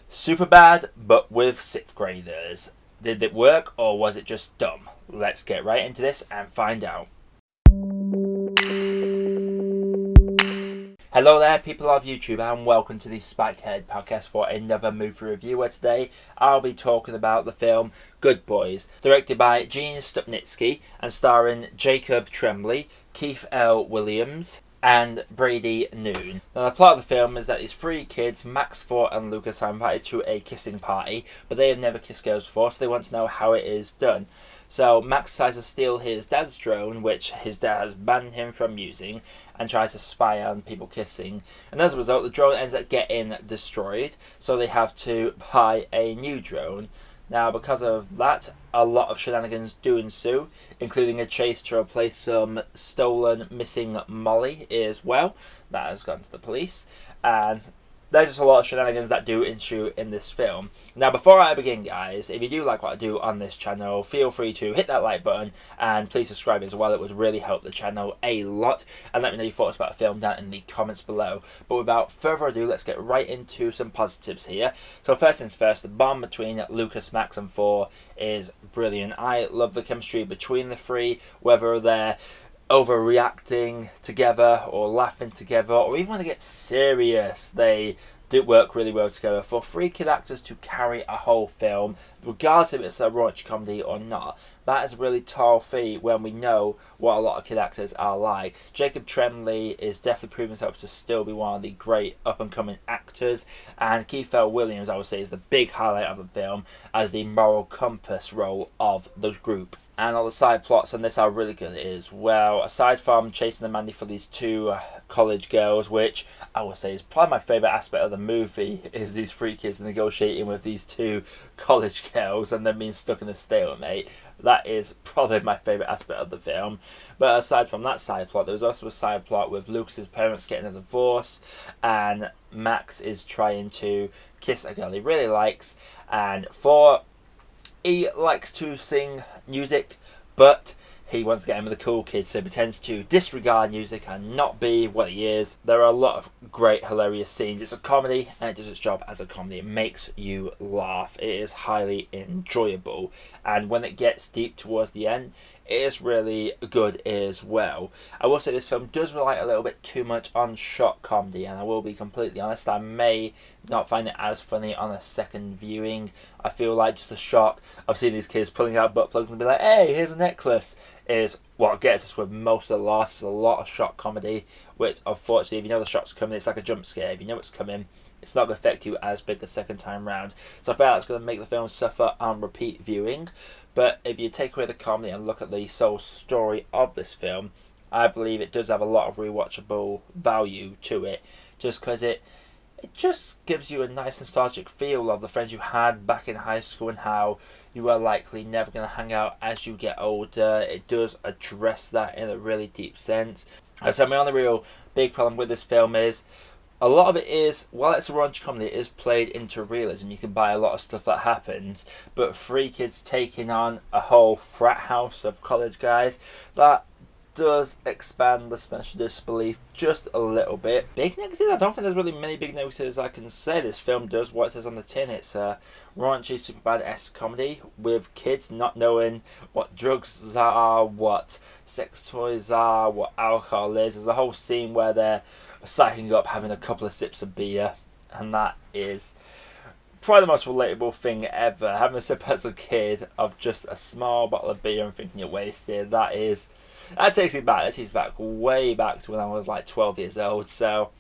Superbad, but with 6th graders. Did it work or was it just dumb? Let's get right into this and find out. Hello there, people of YouTube, and welcome to the Spikehead podcast for another movie review, where today I'll be talking about the film Good Boys, directed by Gene Stupnitsky and starring Jacob Tremblay, Keith L. Williams, and Brady Noon. Now, the plot of the film is that these three kids, Max, Ford and Lucas, are invited to a kissing party, but they have never kissed girls before, so they want to know how it is done. So Max tries to steal his dad's drone, which his dad has banned him from using, and tries to spy on people kissing. And as a result, the drone ends up getting destroyed, so they have to buy a new drone. Now, because of that, a lot of shenanigans do ensue, including a chase to replace some stolen, missing Molly as well. That has gone to the police, and there's just a lot of shenanigans that do ensue in this film. Now, before I begin, guys, if you do like what I do on this channel, feel free to hit that like button and please subscribe as well. It would really help the channel a lot. And let me know your thoughts about the film down in the comments below. But without further ado, let's get right into some positives here. So first things first, the bond between Lucas, Max and Ford is brilliant. I love the chemistry between the three, whether they're overreacting together or laughing together, or even when they get serious, they do work really well together. For three kid actors to carry a whole film, regardless if it's a raunchy comedy or not, that is a really tall feat when we know what a lot of kid actors are like. Jacob Tremblay is definitely proving himself to still be one of the great up-and-coming actors, and Keith L. Williams, I would say, is the big highlight of the film as the moral compass role of the group. And all the side plots on this are really good as well. Aside from chasing the Mandy for these two college girls, which I would say is probably my favourite aspect of the movie, is these three kids negotiating with these two college girls and then being stuck in a stalemate. That is probably my favourite aspect of the film. But aside from that side plot, there was also a side plot with Lucas's parents getting a divorce, and Max is trying to kiss a girl he really likes, and he likes to sing music, but he wants to get in with the cool kids, so he pretends to disregard music and not be what he is. There are a lot of great, hilarious scenes. It's a comedy, and it does its job as a comedy. It makes you laugh. It is highly enjoyable, and when it gets deep towards the end, it is really good as well. I will say this film does rely a little bit too much on shock comedy, and I will be completely honest, I may not find it as funny on a second viewing. I feel like just the shock of seeing these kids pulling out butt plugs and be like, hey, here's a necklace, is what gets us with most of the loss. It's a lot of shock comedy, which unfortunately, if you know the shock's coming, it's like a jump scare. If you know it's coming, it's not going to affect you as big the second time round. So I feel that's going to make the film suffer on repeat viewing. But if you take away the comedy and look at the sole story of this film, I believe it does have a lot of rewatchable value to it, just because it just gives you a nice nostalgic feel of the friends you had back in high school and how you are likely never going to hang out as you get older. It does address that in a really deep sense. I said my only real big problem with this film is a lot of it is, while it's a raunchy comedy, it is played into realism. You can buy a lot of stuff that happens, but three kids taking on a whole frat house of college guys, that does expand the suspension of disbelief just a little bit. Big negatives? I don't think there's really many big negatives I can say. This film does what it says on the tin. It's a raunchy, Superbad-esque comedy with kids not knowing what drugs are, what sex toys are, what alcohol is. There's a whole scene where they're cycling up, having a couple of sips of beer, and that is probably the most relatable thing ever. Having a sip as a kid of just a small bottle of beer and thinking you're wasted, that takes me back. That takes me back way back to when I was like 12 years old. So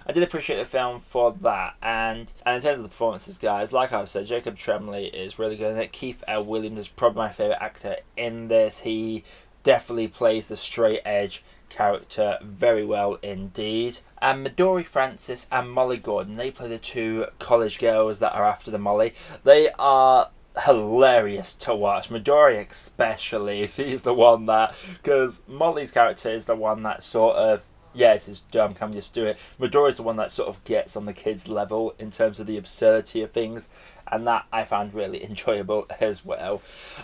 I did appreciate the film for that. And in terms of the performances, guys, like I've said, Jacob Tremblay is really good in it. Keith L. Williams is probably my favourite actor in this. He definitely plays the straight edge character very well indeed. And Midori Francis and Molly Gordon, they play the two college girls that are after the Molly. They are hilarious to watch. Midori especially, she's the one that, because Molly's character is the one that sort of, yes, it's dumb, can we just do it? Midori's the one that sort of gets on the kids' level in terms of the absurdity of things, and that I found really enjoyable as well.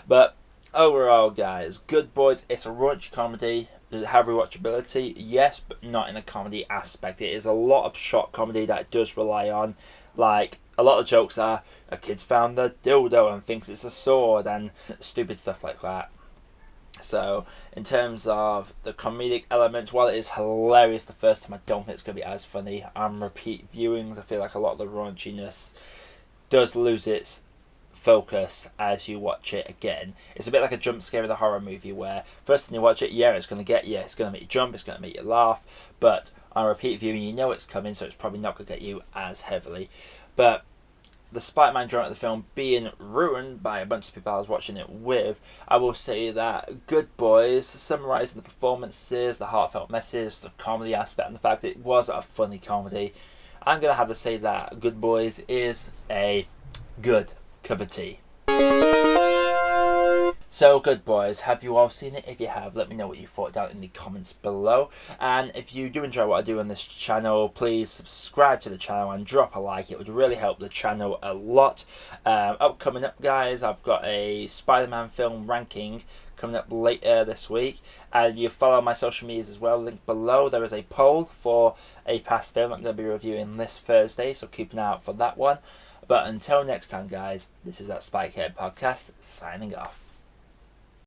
But overall, guys, Good Boys, it's a raunchy comedy. Does it have rewatchability? Yes, but not in a comedy aspect. It is a lot of shock comedy that it does rely on, like A lot of jokes are, a kid's found the dildo and thinks it's a sword, and stupid stuff like that. So, in terms of the comedic elements, while it is hilarious the first time, I don't think it's going to be as funny on repeat viewings. I feel like a lot of the raunchiness does lose its focus as you watch it again. It's a bit like a jump scare in a horror movie where first time you watch it, yeah, it's going to get you, it's going to make you jump, it's going to make you laugh, but on repeat viewing you know it's coming, so it's probably not going to get you as heavily. But despite my enjoyment of the film being ruined by a bunch of people I was watching it with, I will say that Good Boys, summarising the performances, the heartfelt message, the comedy aspect, and the fact that it was a funny comedy, I'm going to have to say that Good Boys is a good cup of tea. So, Good Boys, have you all seen it? If you have, let me know what you thought down in the comments below. And if you do enjoy what I do on this channel, please subscribe to the channel and drop a like. It would really help the channel a lot. Coming up, guys, I've got a Spider-Man film ranking coming up later this week. And you follow my social medias as well. Link below. There is a poll for a past film I'm going to be reviewing this Thursday, so keep an eye out for that one. But until next time, guys, this is that Spikehead Podcast, signing off.